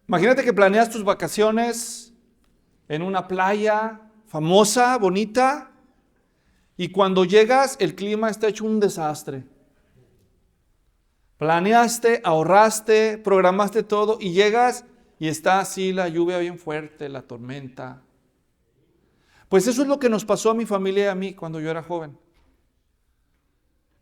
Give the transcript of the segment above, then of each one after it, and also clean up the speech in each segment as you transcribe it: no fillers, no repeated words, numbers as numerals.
Imagínate que planeas tus vacaciones en una playa famosa, bonita, y cuando llegas el clima está hecho un desastre. Planeaste, ahorraste, programaste todo y llegas y está así la lluvia bien fuerte, la tormenta. Pues eso es lo que nos pasó a mi familia y a mí cuando yo era joven.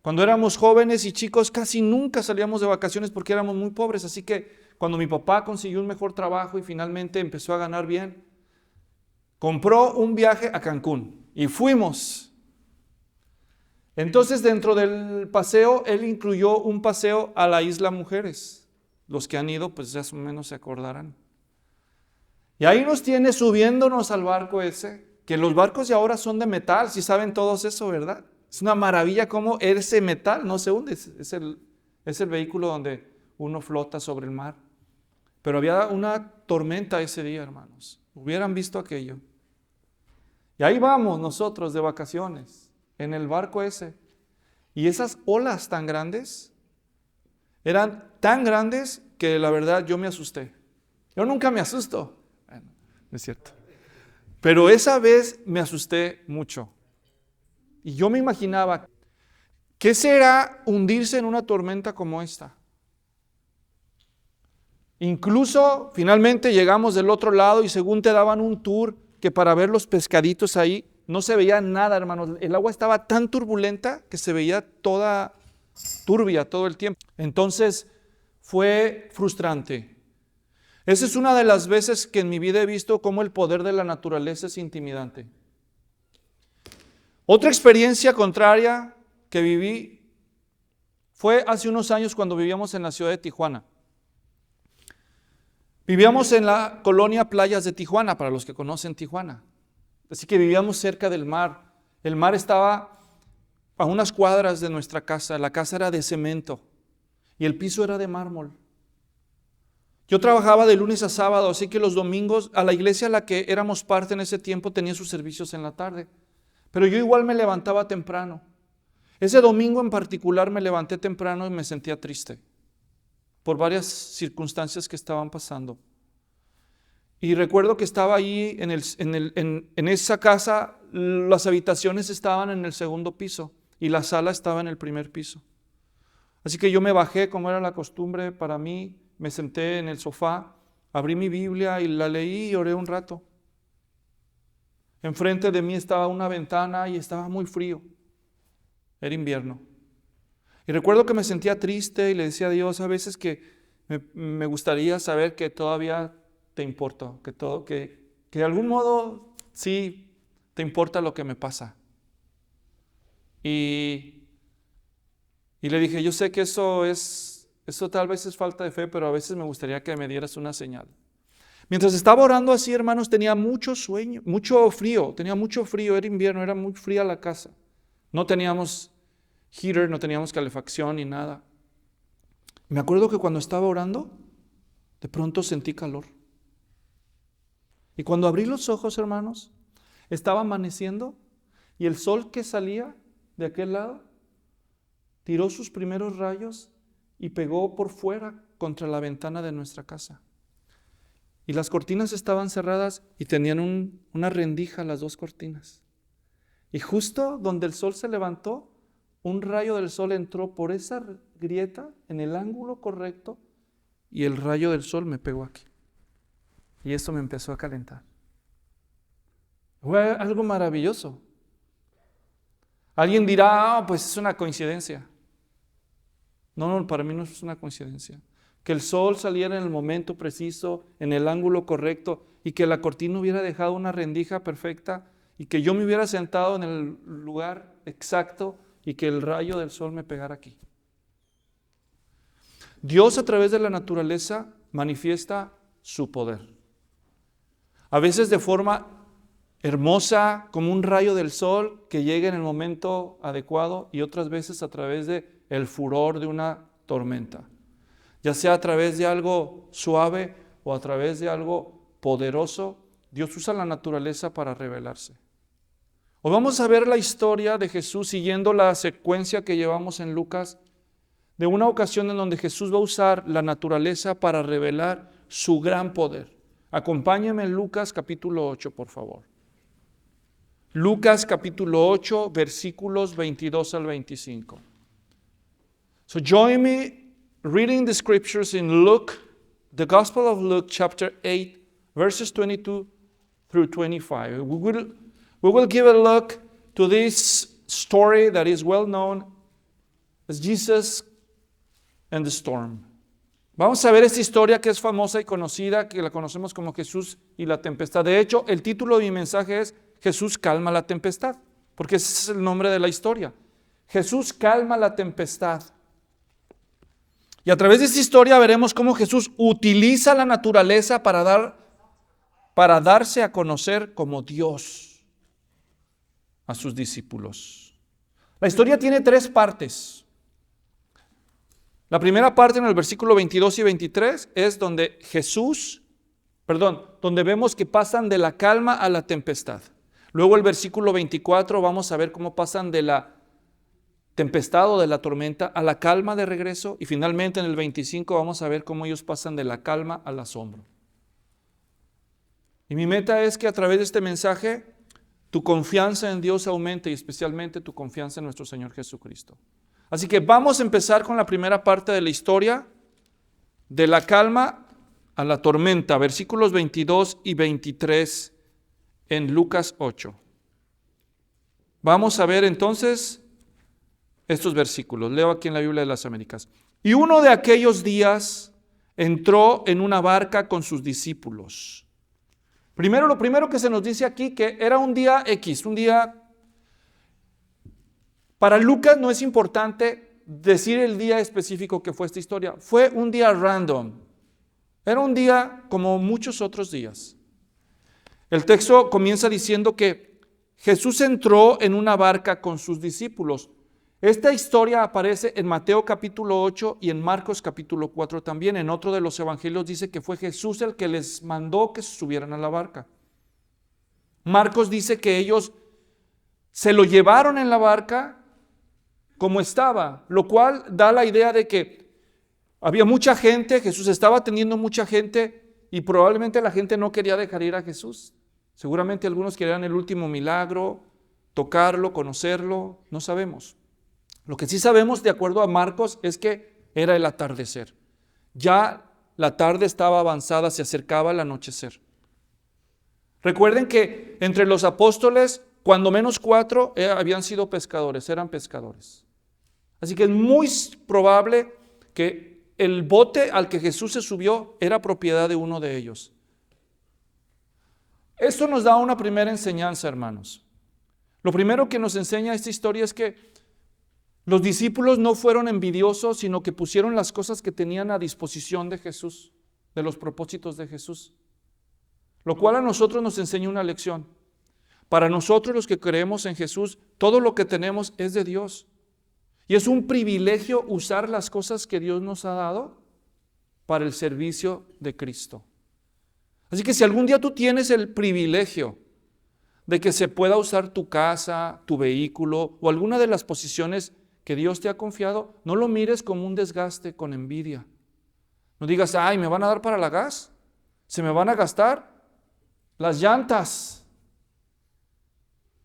Cuando éramos jóvenes y chicos casi nunca salíamos de vacaciones porque éramos muy pobres, así que cuando mi papá consiguió un mejor trabajo y finalmente empezó a ganar bien, compró un viaje a Cancún y fuimos. Entonces dentro del paseo, él incluyó un paseo a la Isla Mujeres. Los que han ido pues ya más o menos se acordarán. Y ahí nos tiene subiéndonos al barco ese, que los barcos de ahora son de metal, si saben todos eso, ¿verdad? Es una maravilla cómo ese metal no se hunde, es el vehículo donde uno flota sobre el mar. Pero había una tormenta ese día, hermanos. Hubieran visto aquello. Y ahí vamos nosotros de vacaciones, en el barco ese. Y esas olas tan grandes, eran tan grandes que la verdad yo me asusté. Yo nunca me asusto. Bueno, no es cierto. Pero esa vez me asusté mucho. Y yo me imaginaba, ¿qué será hundirse en una tormenta como esta? Incluso finalmente llegamos del otro lado y según te daban un tour que para ver los pescaditos ahí no se veía nada, hermanos. El agua estaba tan turbulenta que se veía toda turbia todo el tiempo. Entonces fue frustrante. Esa es una de las veces que en mi vida he visto cómo el poder de la naturaleza es intimidante. Otra experiencia contraria que viví fue hace unos años cuando vivíamos en la ciudad de Tijuana. Vivíamos en la colonia Playas de Tijuana, para los que conocen Tijuana. Así que vivíamos cerca del mar. El mar estaba a unas cuadras de nuestra casa. La casa era de cemento y el piso era de mármol. Yo trabajaba de lunes a sábado, así que los domingos a la iglesia a la que éramos parte en ese tiempo tenía sus servicios en la tarde. Pero yo igual me levantaba temprano. Ese domingo en particular me levanté temprano y me sentía triste por varias circunstancias que estaban pasando. Y recuerdo que estaba ahí en esa casa, las habitaciones estaban en el segundo piso y la sala estaba en el primer piso. Así que yo me bajé, como era la costumbre para mí, me senté en el sofá, abrí mi Biblia y la leí y oré un rato. Enfrente de mí estaba una ventana y estaba muy frío. Era invierno. Y recuerdo que me sentía triste y le decía a Dios a veces que me gustaría saber que todavía te importo, que de algún modo sí te importa lo que me pasa. Y le dije, yo sé que eso tal vez es falta de fe, pero a veces me gustaría que me dieras una señal. Mientras estaba orando así, hermanos, tenía mucho sueño, mucho frío, era invierno, era muy fría la casa. No teníamos heater, no teníamos calefacción ni nada. Me acuerdo que cuando estaba orando, de pronto sentí calor. Y cuando abrí los ojos, hermanos, estaba amaneciendo y el sol que salía de aquel lado tiró sus primeros rayos y pegó por fuera contra la ventana de nuestra casa. Y las cortinas estaban cerradas y tenían una rendija las dos cortinas. Y justo donde el sol se levantó, un rayo del sol entró por esa grieta en el ángulo correcto y el rayo del sol me pegó aquí. Y eso me empezó a calentar. Fue algo maravilloso. Alguien dirá, pues es una coincidencia. No, para mí no es una coincidencia. Que el sol saliera en el momento preciso, en el ángulo correcto, y que la cortina hubiera dejado una rendija perfecta, y que yo me hubiera sentado en el lugar exacto, y que el rayo del sol me pegara aquí. Dios a través de la naturaleza manifiesta su poder. A veces de forma hermosa, como un rayo del sol que llega en el momento adecuado, y otras veces a través de el furor de una tormenta. Ya sea a través de algo suave o a través de algo poderoso, Dios usa la naturaleza para revelarse. Hoy vamos a ver la historia de Jesús siguiendo la secuencia que llevamos en Lucas, de una ocasión en donde Jesús va a usar la naturaleza para revelar su gran poder. Acompáñenme en Lucas capítulo 8, por favor. Lucas capítulo 8, versículos 22 al 25. So join me reading the scriptures in Luke, the Gospel of Luke, chapter 8, verses 22 through 25. We will give a look to this story that is well known as Jesus and the Storm. Vamos a ver esta historia que es famosa y conocida, que la conocemos como Jesús y la tempestad. De hecho, el título de mi mensaje es Jesús calma la tempestad, porque ese es el nombre de la historia. Jesús calma la tempestad. Y a través de esta historia veremos cómo Jesús utiliza la naturaleza para darse a conocer como Dios a sus discípulos. La historia tiene 3 partes. La primera parte en el versículo 22 y 23 es donde donde vemos que pasan de la calma a la tempestad. Luego el versículo 24 vamos a ver cómo pasan de la tempestad o de la tormenta a la calma de regreso. Y finalmente en el 25 vamos a ver cómo ellos pasan de la calma al asombro. Y mi meta es que a través de este mensaje tu confianza en Dios aumente y especialmente tu confianza en nuestro Señor Jesucristo. Así que vamos a empezar con la primera parte de la historia, de la calma a la tormenta, versículos 22 y 23 en Lucas 8. Vamos a ver entonces estos versículos. Leo aquí en la Biblia de las Américas. Y uno de aquellos días entró en una barca con sus discípulos. Lo primero que se nos dice aquí que era un día X, un día... Para Lucas no es importante decir el día específico que fue esta historia. Fue un día random. Era un día como muchos otros días. El texto comienza diciendo que Jesús entró en una barca con sus discípulos. Esta historia aparece en Mateo capítulo 8 y en Marcos capítulo 4 también. En otro de los evangelios dice que fue Jesús el que les mandó que se subieran a la barca. Marcos dice que ellos se lo llevaron en la barca como estaba, lo cual da la idea de que había mucha gente, Jesús estaba atendiendo mucha gente y probablemente la gente no quería dejar ir a Jesús. Seguramente algunos querían el último milagro, tocarlo, conocerlo, no sabemos. Lo que sí sabemos, de acuerdo a Marcos, es que era el atardecer. Ya la tarde estaba avanzada, se acercaba el anochecer. Recuerden que entre los apóstoles, cuando menos 4 habían sido pescadores, eran pescadores. Así que es muy probable que el bote al que Jesús se subió era propiedad de uno de ellos. Esto nos da una primera enseñanza, hermanos. Lo primero que nos enseña esta historia es que los discípulos no fueron envidiosos, sino que pusieron las cosas que tenían a disposición de Jesús, de los propósitos de Jesús. Lo cual a nosotros nos enseña una lección. Para nosotros los que creemos en Jesús, todo lo que tenemos es de Dios. Y es un privilegio usar las cosas que Dios nos ha dado para el servicio de Cristo. Así que si algún día tú tienes el privilegio de que se pueda usar tu casa, tu vehículo o alguna de las posiciones que Dios te ha confiado, no lo mires como un desgaste con envidia. No digas, ay, ¿me van a dar para la gas? ¿Se me van a gastar las llantas?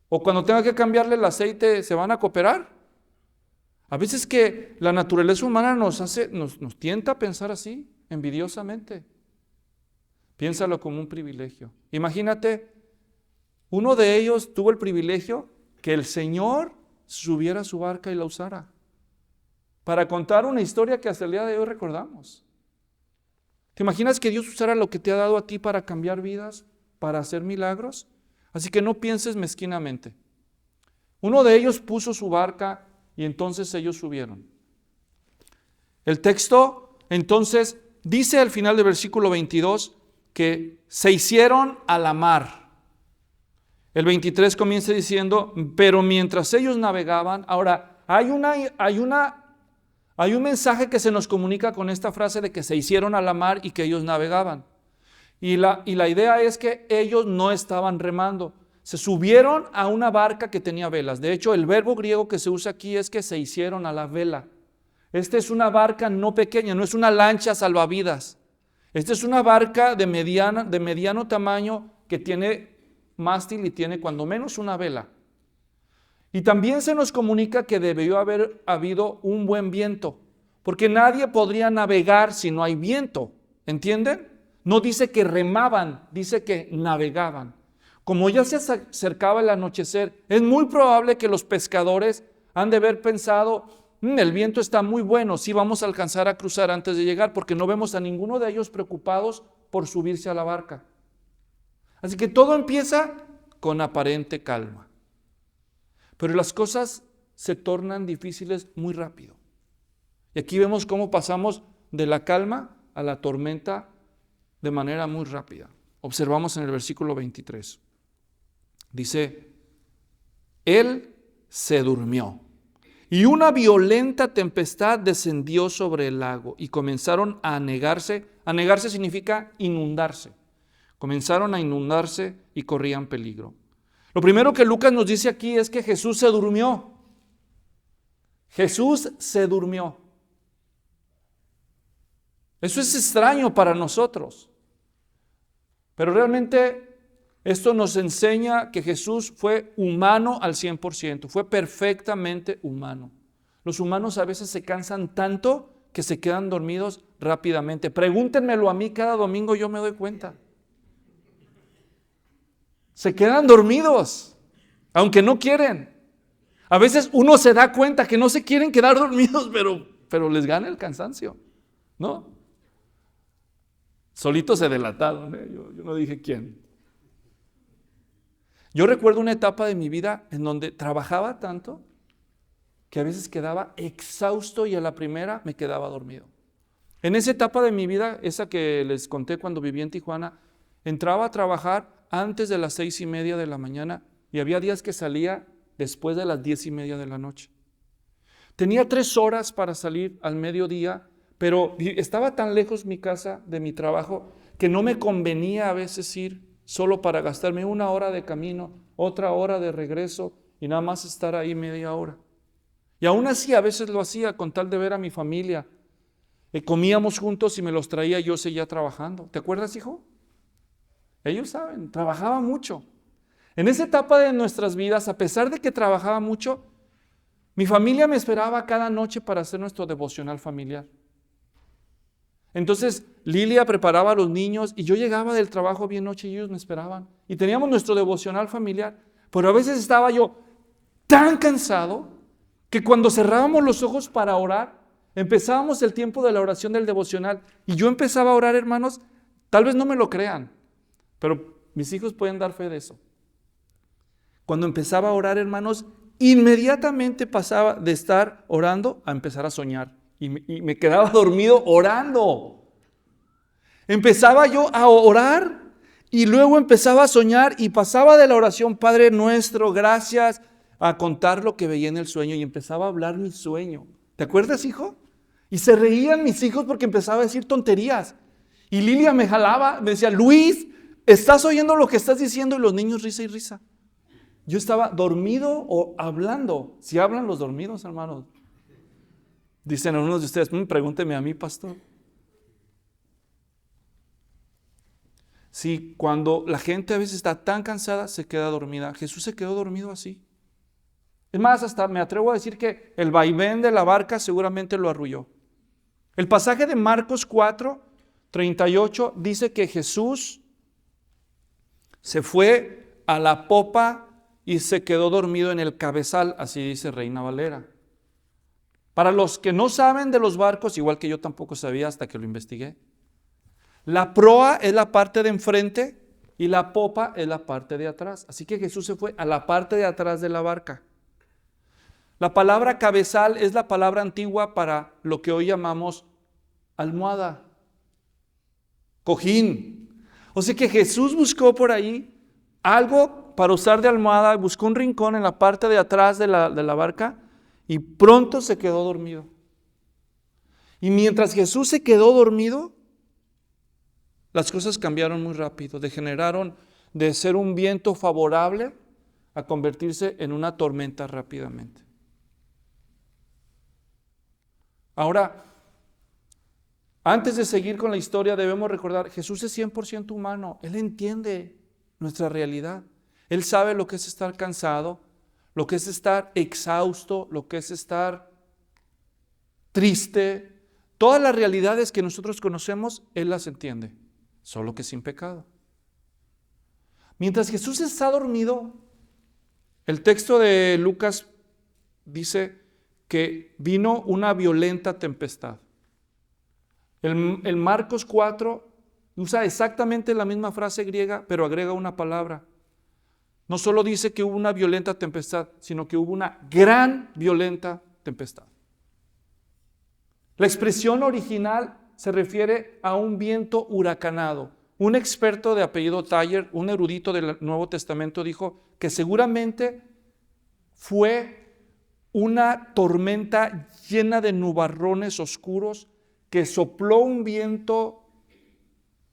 ¿O cuando tenga que cambiarle el aceite, se van a cooperar? A veces que la naturaleza humana nos tienta a pensar así, envidiosamente. Piénsalo como un privilegio. Imagínate, uno de ellos tuvo el privilegio que el Señor subiera a su barca y la usara para contar una historia que hasta el día de hoy recordamos. ¿Te imaginas que Dios usara lo que te ha dado a ti para cambiar vidas, para hacer milagros? Así que no pienses mezquinamente. Uno de ellos puso su barca y entonces ellos subieron. El texto entonces dice al final del versículo 22 que se hicieron a la mar. El 23 comienza diciendo, pero mientras ellos navegaban, ahora hay un mensaje que se nos comunica con esta frase de que se hicieron a la mar y que ellos navegaban. Y la idea es que ellos no estaban remando. Se subieron a una barca que tenía velas. De hecho, el verbo griego que se usa aquí es que se hicieron a la vela. Esta es una barca no pequeña, no es una lancha salvavidas. Esta es una barca de mediano tamaño que tiene mástil y tiene cuando menos una vela. Y también se nos comunica que debió haber habido un buen viento, porque nadie podría navegar si no hay viento, ¿entienden? No dice que remaban, dice que navegaban. Como ya se acercaba el anochecer, es muy probable que los pescadores han de haber pensado, el viento está muy bueno, sí vamos a alcanzar a cruzar antes de llegar, porque no vemos a ninguno de ellos preocupados por subirse a la barca. Así que todo empieza con aparente calma. Pero las cosas se tornan difíciles muy rápido. Y aquí vemos cómo pasamos de la calma a la tormenta de manera muy rápida. Observamos en el versículo 23. Dice, él se durmió y una violenta tempestad descendió sobre el lago y comenzaron a anegarse. Anegarse significa inundarse. Comenzaron a inundarse y corrían peligro. Lo primero que Lucas nos dice aquí es que Jesús se durmió. Jesús se durmió. Eso es extraño para nosotros. Pero realmente esto nos enseña que Jesús fue humano al 100%, fue perfectamente humano. Los humanos a veces se cansan tanto que se quedan dormidos rápidamente. Pregúntenmelo a mí cada domingo, yo me doy cuenta. Se quedan dormidos, aunque no quieren. A veces uno se da cuenta que no se quieren quedar dormidos, pero les gana el cansancio, ¿no? Solitos se delataron, ¿eh? Yo no dije quién. Yo recuerdo una etapa de mi vida en donde trabajaba tanto que a veces quedaba exhausto y a la primera me quedaba dormido. En esa etapa de mi vida, esa que les conté cuando viví en Tijuana, entraba a trabajar antes de las 6:30 de la mañana y había días que salía después de las 10:30 de la noche. Tenía 3 horas para salir al mediodía, pero estaba tan lejos mi casa de mi trabajo que no me convenía a veces ir solo para gastarme 1 hora de camino, otra hora de regreso y nada más estar ahí media hora. Y aún así a veces lo hacía con tal de ver a mi familia. Comíamos juntos y me los traía y yo seguía trabajando. ¿Te acuerdas, hijo? Ellos saben, trabajaba mucho. En esa etapa de nuestras vidas, a pesar de que trabajaba mucho, mi familia me esperaba cada noche para hacer nuestro devocional familiar. Entonces Lilia preparaba a los niños y yo llegaba del trabajo bien noche y ellos me esperaban. Y teníamos nuestro devocional familiar. Pero a veces estaba yo tan cansado que cuando cerrábamos los ojos para orar, empezábamos el tiempo de la oración del devocional. Y yo empezaba a orar, hermanos, tal vez no me lo crean, pero mis hijos pueden dar fe de eso. Cuando empezaba a orar, hermanos, inmediatamente pasaba de estar orando a empezar a soñar. Y me quedaba dormido orando. Empezaba yo a orar y luego empezaba a soñar y pasaba de la oración, Padre nuestro, gracias, a contar lo que veía en el sueño y empezaba a hablar mi sueño. ¿Te acuerdas, hijo? Y se reían mis hijos porque empezaba a decir tonterías. Y Lilia me jalaba, me decía, Luis, ¿estás oyendo lo que estás diciendo? Y los niños risa y risa. Yo estaba dormido o hablando. Si hablan los dormidos, hermanos. Dicen algunos de ustedes, pregúnteme a mí, pastor. Sí, cuando la gente a veces está tan cansada, se queda dormida. Jesús se quedó dormido así. Es más, hasta me atrevo a decir que el vaivén de la barca seguramente lo arrulló. El pasaje de Marcos 4:38 dice que Jesús se fue a la popa y se quedó dormido en el cabezal, así dice Reina Valera. Para los que no saben de los barcos, igual que yo tampoco sabía hasta que lo investigué, la proa es la parte de enfrente y la popa es la parte de atrás. Así que Jesús se fue a la parte de atrás de la barca. La palabra cabezal es la palabra antigua para lo que hoy llamamos almohada, cojín. O sea que Jesús buscó por ahí algo para usar de almohada, buscó un rincón en la parte de atrás de la barca y pronto se quedó dormido. Y mientras Jesús se quedó dormido, las cosas cambiaron muy rápido, degeneraron de ser un viento favorable a convertirse en una tormenta rápidamente. Ahora, Antes de seguir con la historia debemos recordar, Jesús es 100% humano. Él entiende nuestra realidad. Él sabe lo que es estar cansado, lo que es estar exhausto, lo que es estar triste. Todas las realidades que nosotros conocemos, Él las entiende, solo que sin pecado. Mientras Jesús está dormido, el texto de Lucas dice que vino una violenta tempestad. El Marcos 4 usa exactamente la misma frase griega, pero agrega una palabra. No solo dice que hubo una violenta tempestad, sino que hubo una gran violenta tempestad. La expresión original se refiere a un viento huracanado. Un experto de apellido Thayer, un erudito del Nuevo Testamento, dijo que seguramente fue una tormenta llena de nubarrones oscuros que sopló un viento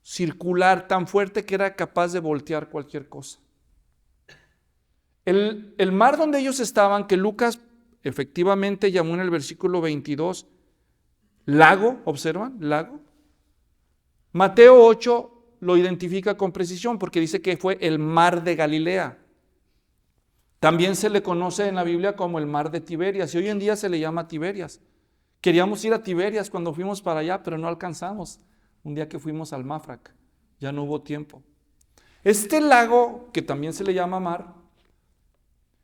circular tan fuerte que era capaz de voltear cualquier cosa. El mar donde ellos estaban, que Lucas efectivamente llamó en el versículo 22, lago, ¿observan? Lago. Mateo 8 lo identifica con precisión porque dice que fue el mar de Galilea. También se le conoce en la Biblia como el mar de Tiberias y hoy en día se le llama Tiberias. Queríamos ir a Tiberias cuando fuimos para allá, pero no alcanzamos. Un día que fuimos al Mafrac, ya no hubo tiempo. Este lago, que también se le llama mar,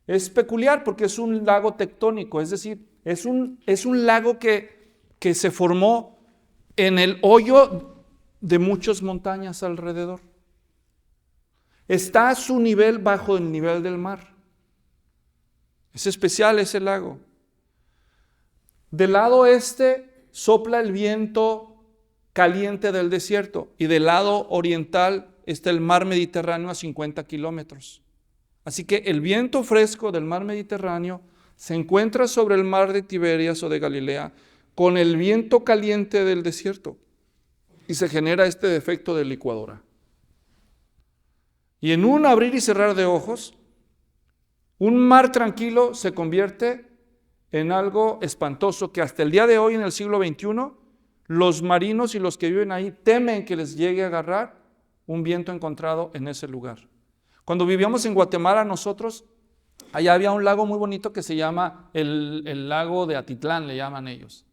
es peculiar porque es un lago tectónico, es decir, es un lago que se formó en el hoyo de muchas montañas alrededor. Está a su nivel bajo el nivel del mar. Es especial ese lago. Del lado este sopla el viento caliente del desierto y del lado oriental está el mar Mediterráneo a 50 kilómetros. Así que el viento fresco del mar Mediterráneo se encuentra sobre el mar de Tiberias o de Galilea con el viento caliente del desierto y se genera este efecto de licuadora. Y en un abrir y cerrar de ojos, un mar tranquilo se convierte en algo espantoso que hasta el día de hoy, en el siglo XXI, los marinos y los que viven ahí temen que les llegue a agarrar un viento encontrado en ese lugar. Cuando vivíamos en Guatemala nosotros, allá había un lago muy bonito que se llama el lago de Atitlán, le llaman ellos.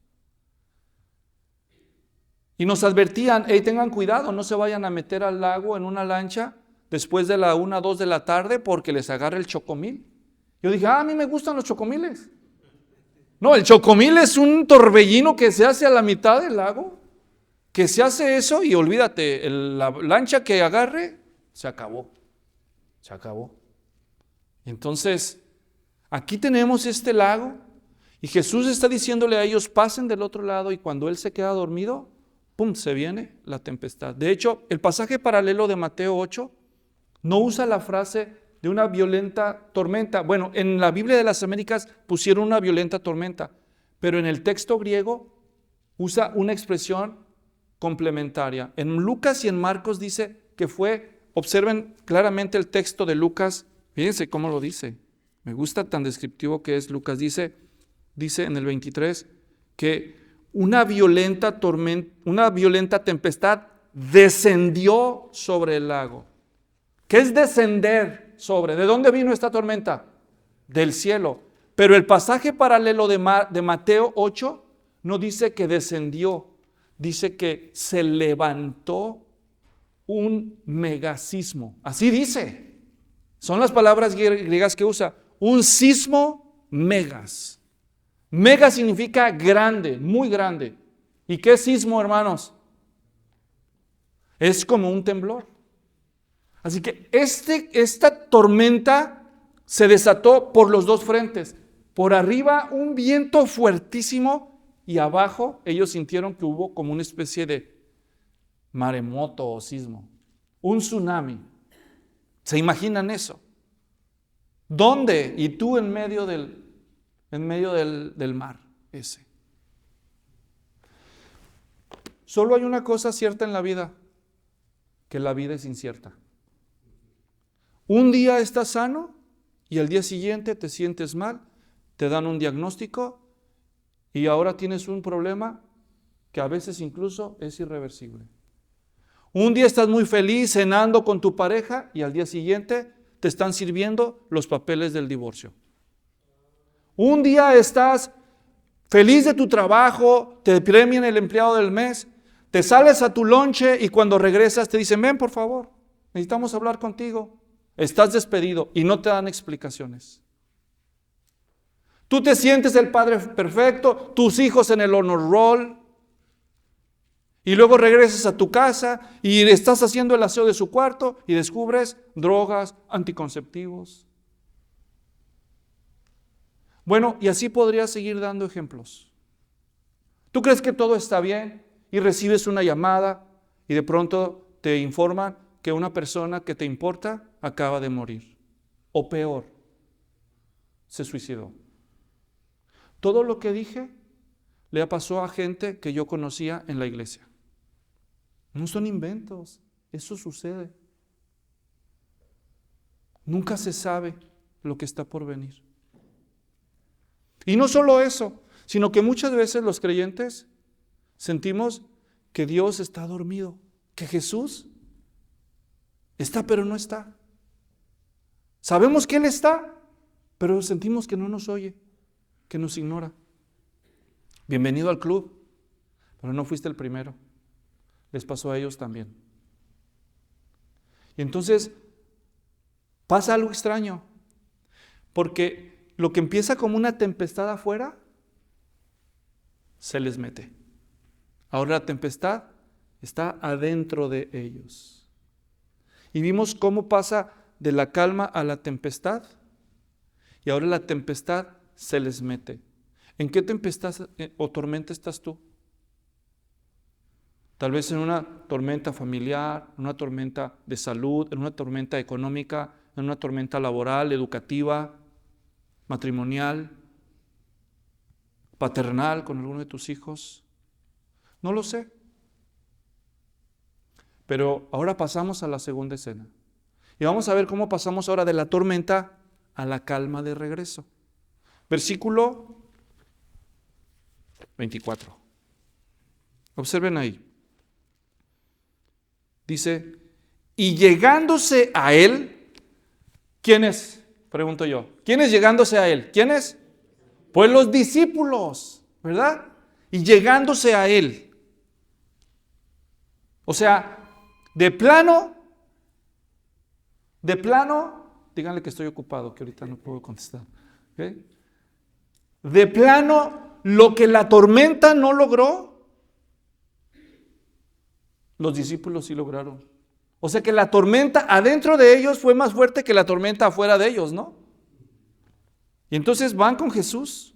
Y nos advertían, hey, tengan cuidado, no se vayan a meter al lago en una lancha después de la 1, 2 de la tarde porque les agarra el chocomil. Yo dije, a mí me gustan los chocomiles. No, el chocomil es un torbellino que se hace a la mitad del lago, que se hace eso y olvídate, la lancha que agarre, se acabó. Se acabó. Entonces, aquí tenemos este lago y Jesús está diciéndole a ellos, pasen del otro lado y cuando Él se queda dormido, ¡pum!, se viene la tempestad. De hecho, el pasaje paralelo de Mateo 8 no usa la frase de una violenta tormenta. Bueno, en la Biblia de las Américas pusieron una violenta tormenta, pero en el texto griego usa una expresión complementaria. En Lucas y en Marcos dice que fue, observen claramente el texto de Lucas, fíjense cómo lo dice. Me gusta tan descriptivo que es Lucas. Dice en el 23 que una violenta tempestad descendió sobre el lago. ¿Qué es descender sobre? ¿De dónde vino esta tormenta? Del cielo. Pero el pasaje paralelo de Mateo 8 no dice que descendió, dice que se levantó un megasismo. Así dice. Son las palabras griegas que usa. Un sismo megas. Mega significa grande, muy grande. ¿Y qué es sismo, hermanos? Es como un temblor. Así que esta tormenta se desató por los dos frentes. Por arriba un viento fuertísimo y abajo ellos sintieron que hubo como una especie de maremoto o sismo. Un tsunami. ¿Se imaginan eso? ¿Dónde? Y tú en medio del mar ese. Solo hay una cosa cierta en la vida, que la vida es incierta. Un día estás sano y al día siguiente te sientes mal, te dan un diagnóstico y ahora tienes un problema que a veces incluso es irreversible. Un día estás muy feliz cenando con tu pareja y al día siguiente te están sirviendo los papeles del divorcio. Un día estás feliz de tu trabajo, te premian el empleado del mes, te sales a tu lonche y cuando regresas te dicen, ven por favor, necesitamos hablar contigo. Estás despedido y no te dan explicaciones. Tú te sientes el padre perfecto, tus hijos en el honor roll, y luego regresas a tu casa y estás haciendo el aseo de su cuarto y descubres drogas, anticonceptivos. Bueno, y así podría seguir dando ejemplos. Tú crees que todo está bien y recibes una llamada y de pronto te informan que una persona que te importa acaba de morir. O peor, se suicidó. Todo lo que dije le pasó a gente que yo conocía en la iglesia. No son inventos, eso sucede. Nunca se sabe lo que está por venir. Y no solo eso, sino que muchas veces los creyentes sentimos que Dios está dormido, que Jesús está pero no está. Sabemos que Él está, pero sentimos que no nos oye, que nos ignora. Bienvenido al club, pero no fuiste el primero. Les pasó a ellos también. Y entonces pasa algo extraño, porque lo que empieza como una tempestad afuera, se les mete. Ahora la tempestad está adentro de ellos. Y vimos cómo pasa de la calma a la tempestad, y ahora la tempestad se les mete. ¿En qué tempestad o tormenta estás tú? Tal vez en una tormenta familiar, en una tormenta de salud, en una tormenta económica, en una tormenta laboral, educativa, matrimonial, paternal con alguno de tus hijos. No lo sé. Pero ahora pasamos a la segunda escena. Y vamos a ver cómo pasamos ahora de la tormenta a la calma de regreso. Versículo 24. Observen ahí. Dice, y llegándose a él, ¿quién es? Pregunto yo. ¿Quién es llegándose a él? ¿Quién es? Pues los discípulos, ¿verdad? Y llegándose a él. O sea, de plano, díganle que estoy ocupado, que ahorita no puedo contestar. ¿Okay? De plano, lo que la tormenta no logró, los discípulos sí lograron. O sea que la tormenta adentro de ellos fue más fuerte que la tormenta afuera de ellos, ¿no? Y entonces van con Jesús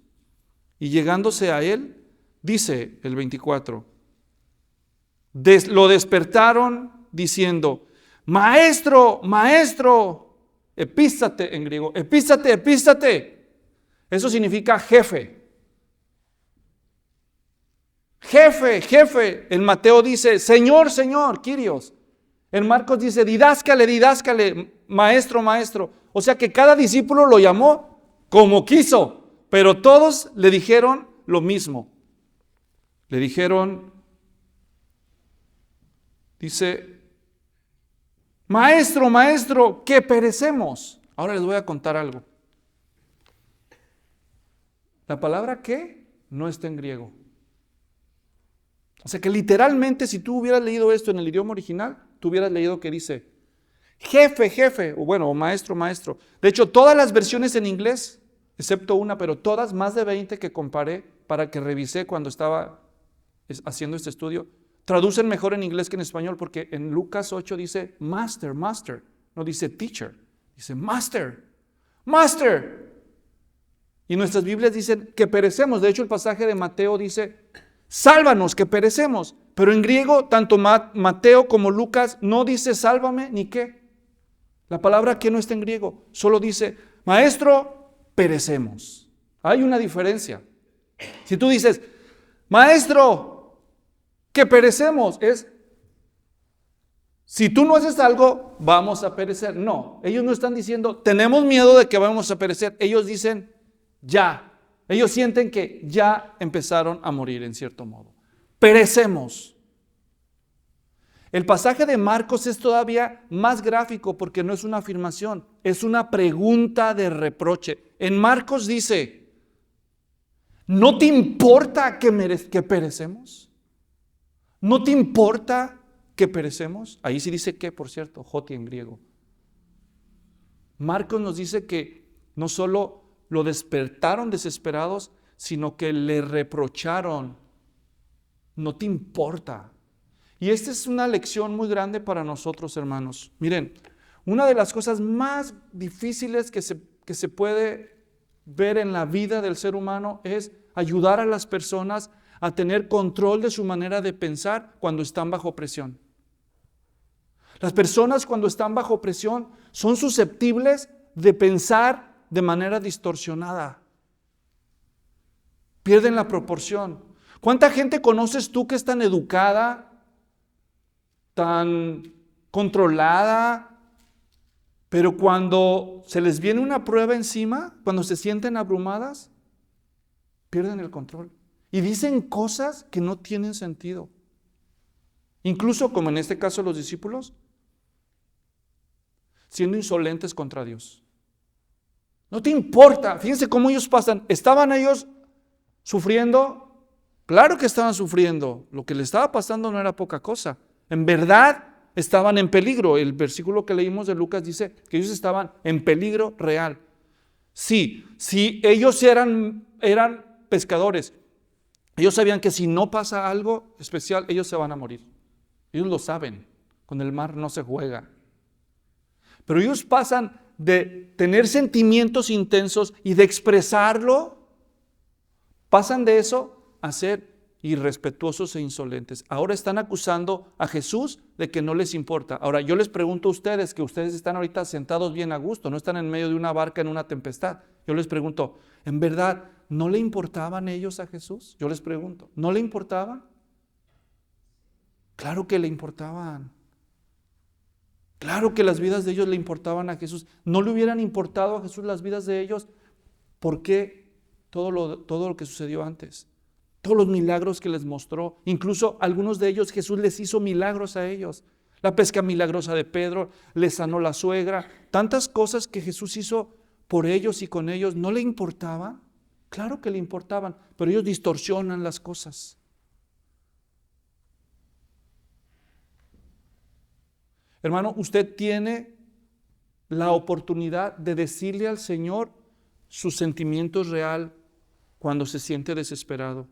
y llegándose a él, dice el 24, lo despertaron diciendo, maestro, maestro, epístate en griego, epístate, epístate. Eso significa jefe. Jefe, jefe. En Mateo dice, Señor, Señor, Kyrios. En Marcos dice, didáscale, didáscale, maestro, maestro. O sea que cada discípulo lo llamó como quiso, pero todos le dijeron lo mismo. Le dijeron, dice, maestro, maestro, que perecemos. Ahora les voy a contar algo. La palabra que no está en griego. O sea que literalmente si tú hubieras leído esto en el idioma original, tú hubieras leído que dice jefe, jefe, o bueno, maestro, maestro. De hecho, todas las versiones en inglés, excepto una, pero todas, más de 20 que comparé para que revisé cuando estaba haciendo este estudio, traducen mejor en inglés que en español, porque en Lucas 8 dice master, master, no dice teacher, dice master, master. Y nuestras Biblias dicen que perecemos. De hecho, el pasaje de Mateo dice, sálvanos, que perecemos. Pero en griego, tanto Mateo como Lucas no dice sálvame ni qué. La palabra que no está en griego, solo dice, maestro, perecemos. Hay una diferencia. Si tú dices, maestro, que perecemos, es, si tú no haces algo, vamos a perecer. No, ellos no están diciendo, tenemos miedo de que vamos a perecer. Ellos dicen, ya. Ellos sienten que ya empezaron a morir en cierto modo. perecemos. El pasaje de Marcos es todavía más gráfico porque no es una afirmación, es una pregunta de reproche. En Marcos dice, ¿no te importa que perecemos? ¿No te importa que perecemos? Ahí sí dice que, por cierto, joti en griego. Marcos nos dice que no solo lo despertaron desesperados, sino que le reprocharon. No te importa. Y esta es una lección muy grande para nosotros, hermanos. Miren, una de las cosas más difíciles que se puede ver en la vida del ser humano es ayudar a las personas a tener control de su manera de pensar cuando están bajo presión. Las personas cuando están bajo presión son susceptibles de pensar de manera distorsionada. Pierden la proporción. ¿Cuánta gente conoces tú que es tan educada, tan controlada, pero cuando se les viene una prueba encima, cuando se sienten abrumadas, pierden el control y dicen cosas que no tienen sentido? Incluso, como en este caso los discípulos, siendo insolentes contra Dios. No te importa, fíjense cómo ellos pasan. ¿Estaban ellos sufriendo? Claro que estaban sufriendo. Lo que les estaba pasando no era poca cosa. En verdad estaban en peligro. El versículo que leímos de Lucas dice que ellos estaban en peligro real. Sí, ellos eran pescadores. Ellos sabían que si no pasa algo especial, ellos se van a morir. Ellos lo saben. Con el mar no se juega. Pero ellos pasan de tener sentimientos intensos y de expresarlo, pasan de eso a ser irrespetuosos e insolentes. Ahora están acusando a Jesús de que no les importa. Ahora yo les pregunto a ustedes, que ustedes están ahorita sentados bien a gusto, no están en medio de una barca en una tempestad. Yo les pregunto, ¿en verdad no le importaban ellos a Jesús? Yo les pregunto, ¿no le importaban? Claro que le importaban. Claro que las vidas de ellos le importaban a Jesús. ¿No le hubieran importado a Jesús las vidas de ellos? ¿Por qué todo lo que sucedió antes? Todos los milagros que les mostró. Incluso algunos de ellos Jesús les hizo milagros a ellos. La pesca milagrosa de Pedro, les sanó la suegra. Tantas cosas que Jesús hizo por ellos y con ellos. ¿No le importaba? Claro que le importaban, pero ellos distorsionan las cosas. Hermano, usted tiene la oportunidad de decirle al Señor sus sentimientos real cuando se siente desesperado.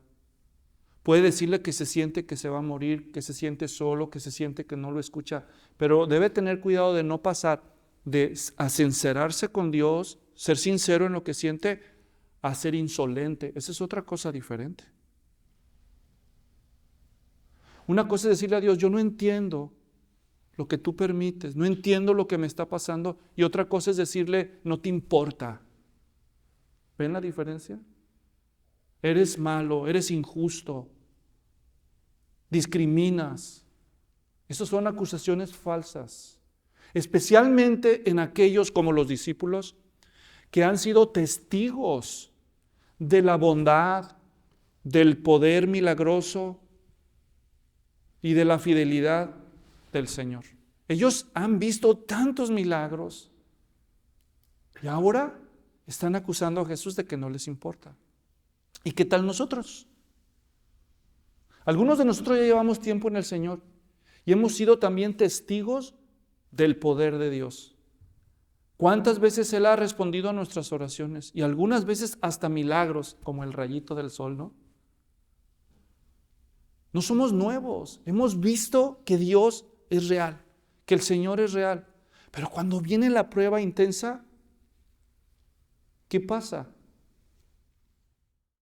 Puede decirle que se siente que se va a morir, que se siente solo, que se siente que no lo escucha, pero debe tener cuidado de no pasar de a sincerarse con Dios, ser sincero en lo que siente, a ser insolente. Esa es otra cosa diferente. Una cosa es decirle a Dios, yo no entiendo lo que tú permites, no entiendo lo que me está pasando, y otra cosa es decirle, no te importa. ¿Ven la diferencia? Eres malo, eres injusto, discriminas. Esas son acusaciones falsas, especialmente en aquellos como los discípulos que han sido testigos de la bondad, del poder milagroso y de la fidelidad del Señor. Ellos han visto tantos milagros y ahora están acusando a Jesús de que no les importa. ¿Y qué tal nosotros? Algunos de nosotros ya llevamos tiempo en el Señor y hemos sido también testigos del poder de Dios. ¿Cuántas veces Él ha respondido a nuestras oraciones? Y algunas veces hasta milagros, como el rayito del sol, ¿no? No somos nuevos, hemos visto que Dios es real, que el Señor es real. Pero cuando viene la prueba intensa, ¿qué pasa?